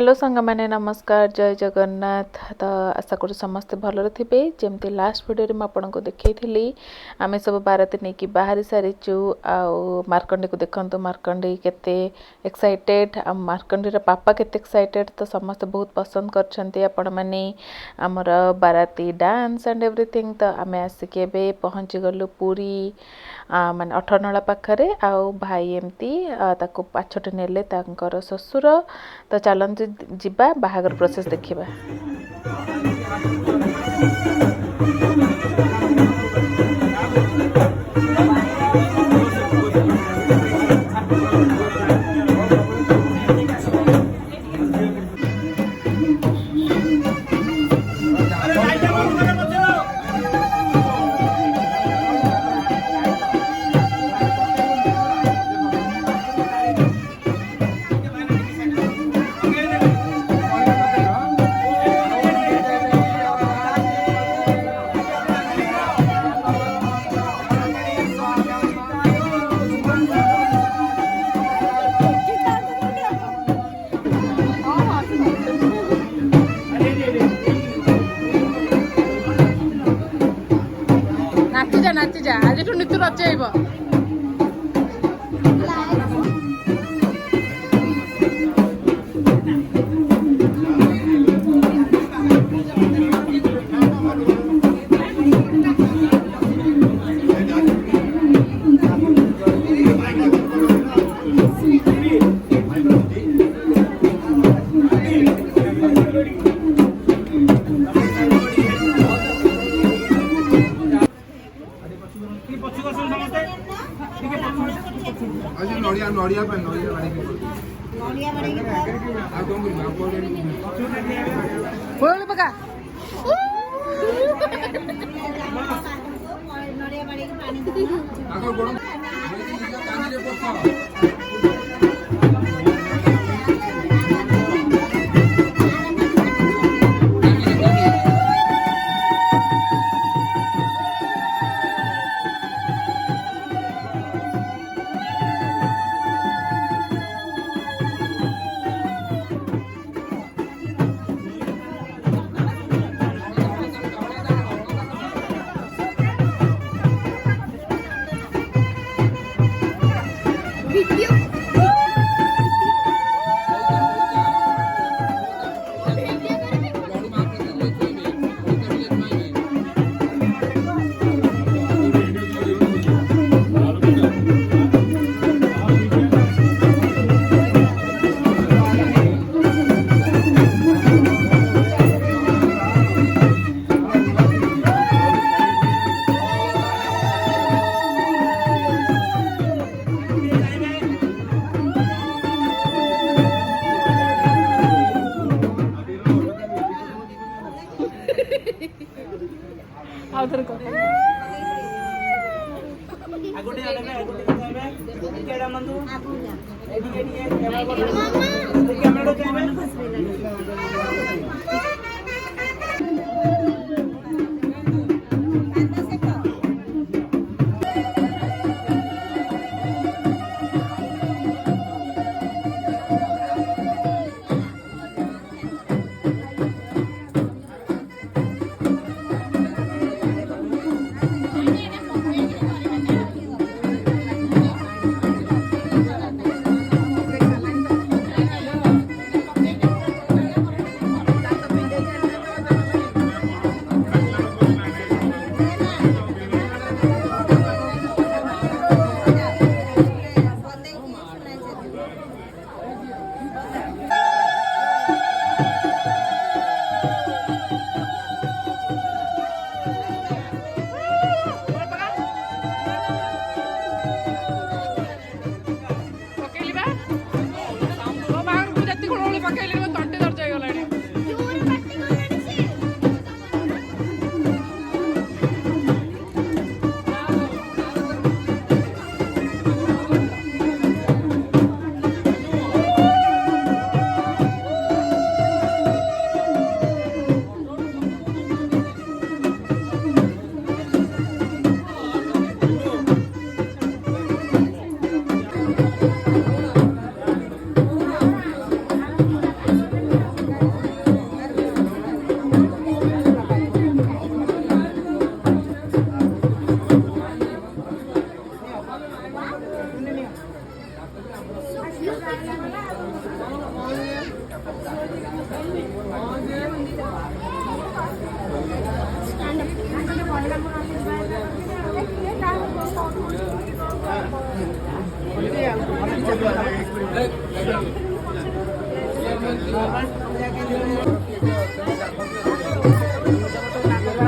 Hello सांग मैंने नमस्कार जय जगन्नाथ। तो आशा करूँ समस्ते भलरे थे जमती लास्ट वीडियो में आपको देखी आम सब बाराती नहीं कि बाहरी सारीचु आउ मार्कंडी को देखते मार्कंडी केते एक्साइटेड आ मार्कंडीर पापा केते एक्साइटेड तो समस्ते बहुत पसंद कर मैंने आमर बाराती डांस एंड एवरीथिंग। तो आम आसिक पहुँची गलु पूरी माने 18 नला पाखरे आउ भाई एमती ताको पाछटे नेले तांकर ससुर। तो चलते जिबा बाहागर प्रोसेस देखिबा। नाची जा आज नृत्य रचेब। नड़िया नड़िया पे नड़िया बाड़ी के नड़िया बाड़ी के आ कौन कर आप बोल बका नड़िया बाड़ी के पानी दो आको गोड़ पानी रे पछ आउथर को आगोटे आले आगोटे केडा मंदु एडी एडी कैमरा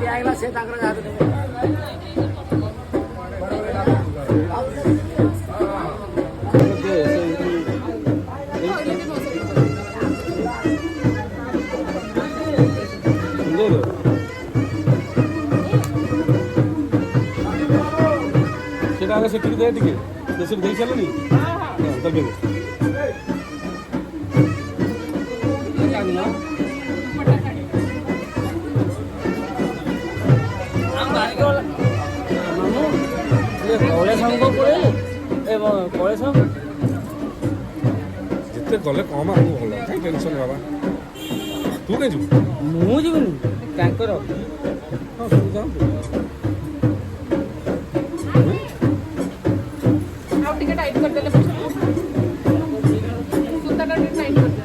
ଦିଆହେଲା ସେ ତାଙ୍କର ଯାହା ଦେବେ। সেটা আগে সেটিকে দেয় টিকে দেশে দেই চালনি তবে ଯେତେ ଗଲେ କମ ଆମକୁ ଭଲ କାଇଁ ଟେନସନ ବାବା ତୁ କାଇଁ ଯିବୁ ମୁଁ ଯିବିନି ତାଙ୍କର ହଁ ତୁ ଯାଆନ୍ତୁ ଆଉ ଟିକେ ଟାଇଟ୍ କରିଦେଲେ ପଛକୁ ସୂତାଟା ଟିକେ ଟାଇଟ୍ କରିଦେଲେ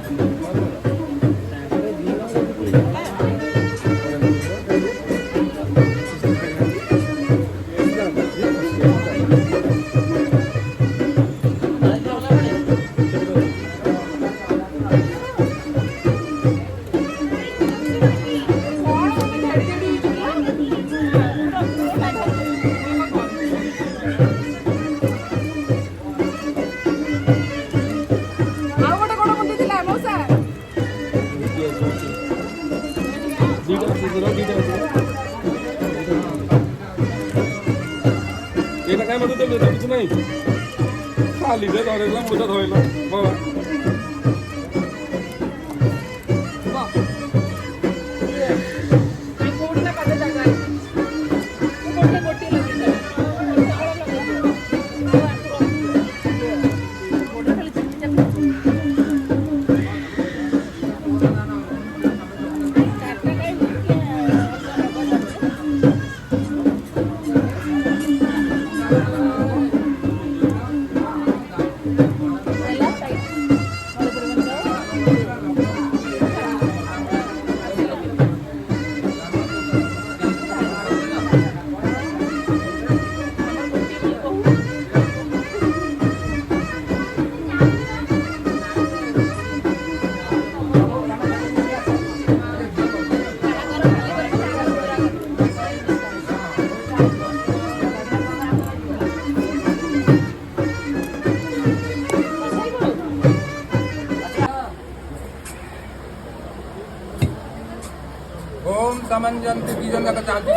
এটা কাই মধ্যে দেবে কিছু নাই খালি দে ধরেলাম ওটা ধরলাম বাবা ओम समंजंति बीजन का चांति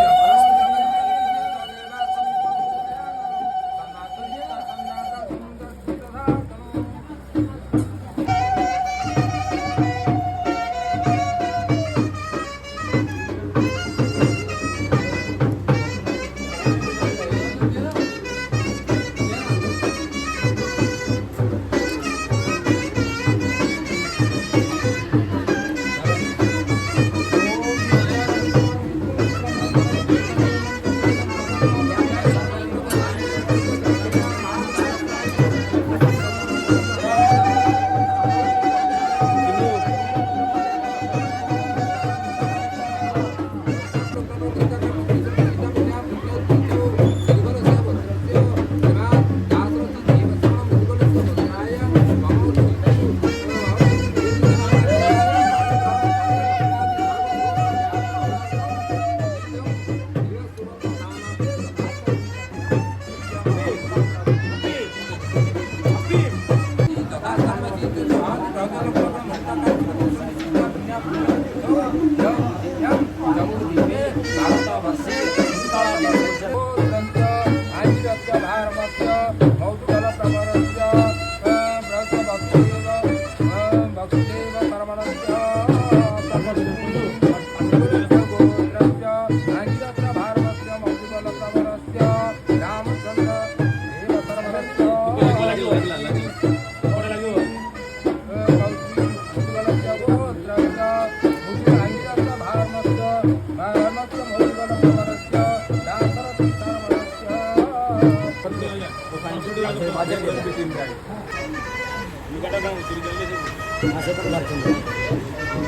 Masih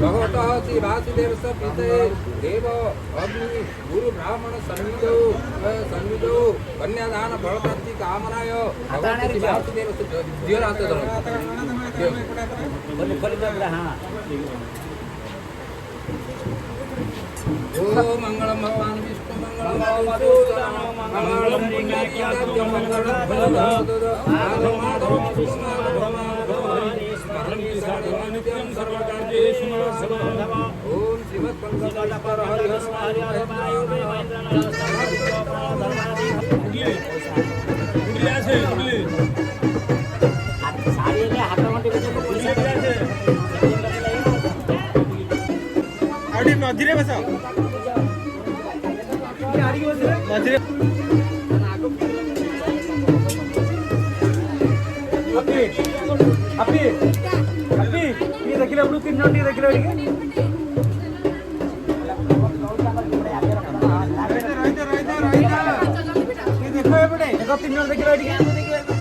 भगवतः श्री वासुदेव पीते देव अग्नि गुरु ब्राह्मण सन्निधो कन्यादान फलप्राप्ति कामनाय भगवतः वासुदेव ओ मंगलम भगवान विष्णु मंगलम मंगलम पुण्यकार्यम मंगलम ओम श्रीमद् पंकजपर मझे बस मझे देखिले तीन जन देखिले देखो तीन जन देखिले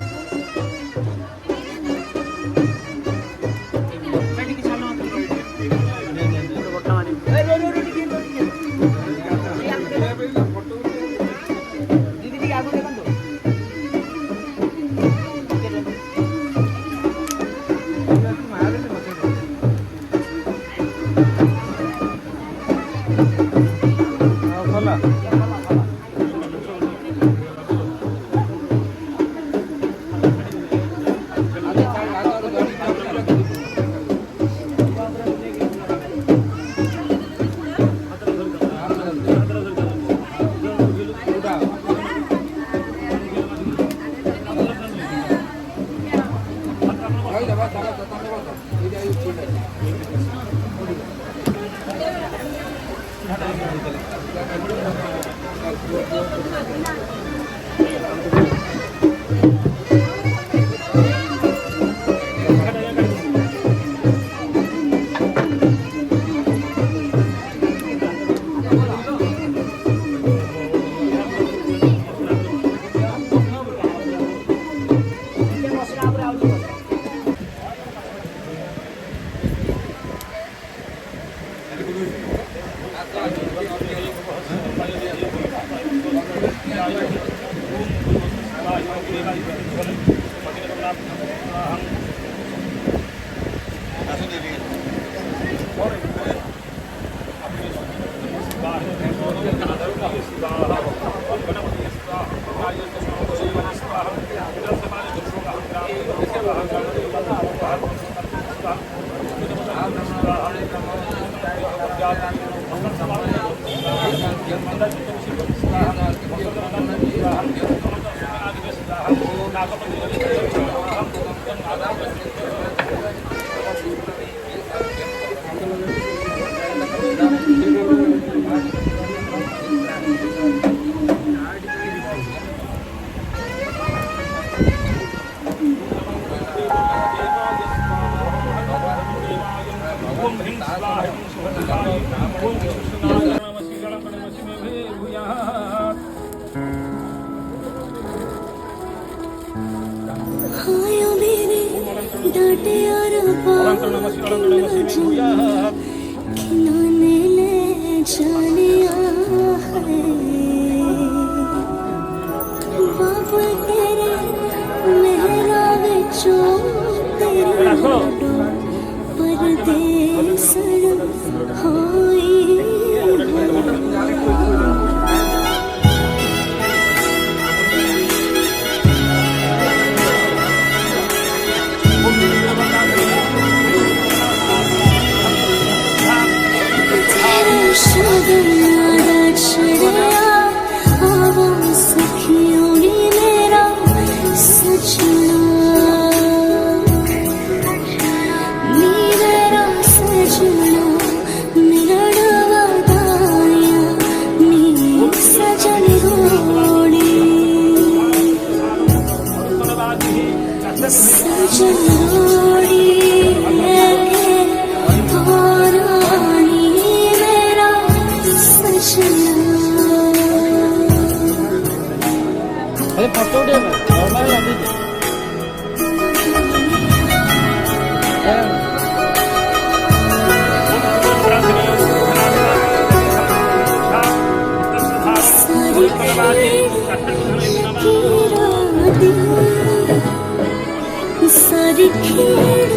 सारी खेड़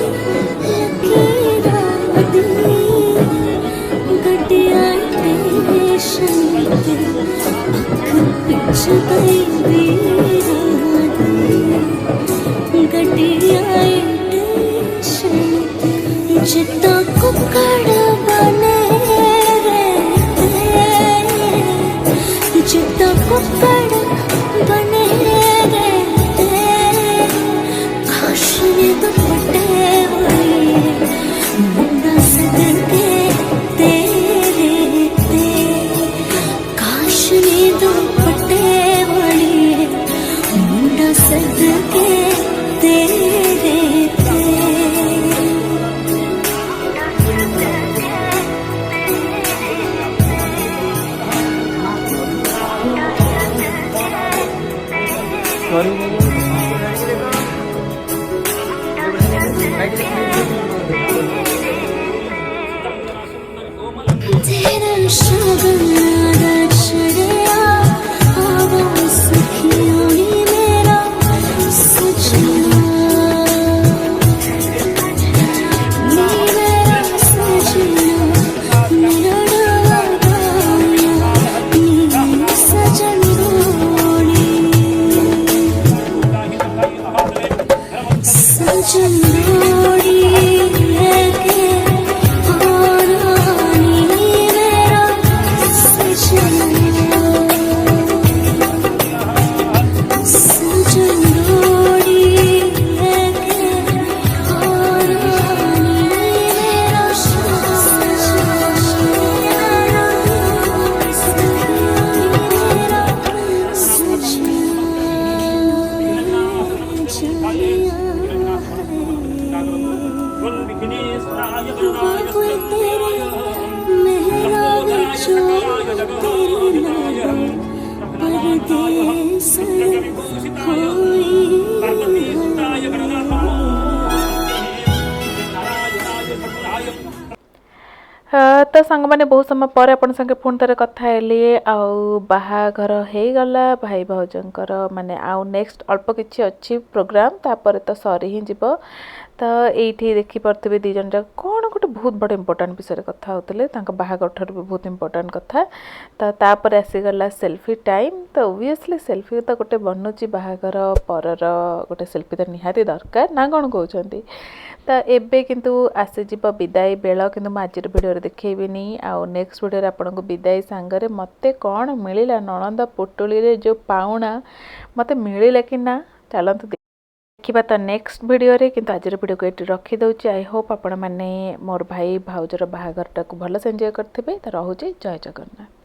गड्डिया स्टेशन ते पिछ गई गड्डिया स्टेशन जितना कुकड़ बने जितना कुकड़ बने काशने दुपट्टे हुए मुंडा सदके तेरे ते काशने दुपट्टे हुए मुंडा सदके तेरे ते तेरा शगनारा चढ़िया आवाज़ सखियों नी मेरा सजना नी मेरा सजना मेरा डोलिया नी सजन डोली सजन डोली लेके तो सांग मैंने बहुत समय पर अपन संगे पुणी थे कथा हेली आउ बाहाघर हो गला भाई भाउजंकर माने आउ नेक्स्ट अल्प किछि अच्छी प्रोग्राम तापर तो सरी ही जीव तो ये देखिपे दी जन जाक कौन गोटे बहुत बड़ इंपोर्टाट विषय कथा होते बाहाघर ठार भी बहुत इंपोर्टाट कथा तो तापर आसीगला सेल्फी टाइम तो ओबियसली सेल्फी तो गोटे बनूची बाहाघर परर गोटे सेल्फी तो निहाती दरकार ना कौन कहते तो एबे किंतु आसीजिव विदाई बेल किंतु आज भिडियो देखी आउ नेक्स्ट भिडियो आपको विदाई सांगरे मते कौन मिला नणंद पुटुली रे जो पाउना मते मिला कि ना चलतु देखा तो नेक्स्ट भिडियो रे किंतु आज भिडियो को ये रखीदे आई होप आपण मैंने मोर भाई भाउजर बाहाघरटा को भलसे एंजॉय करते तो रोचे जय जगन्नाथ।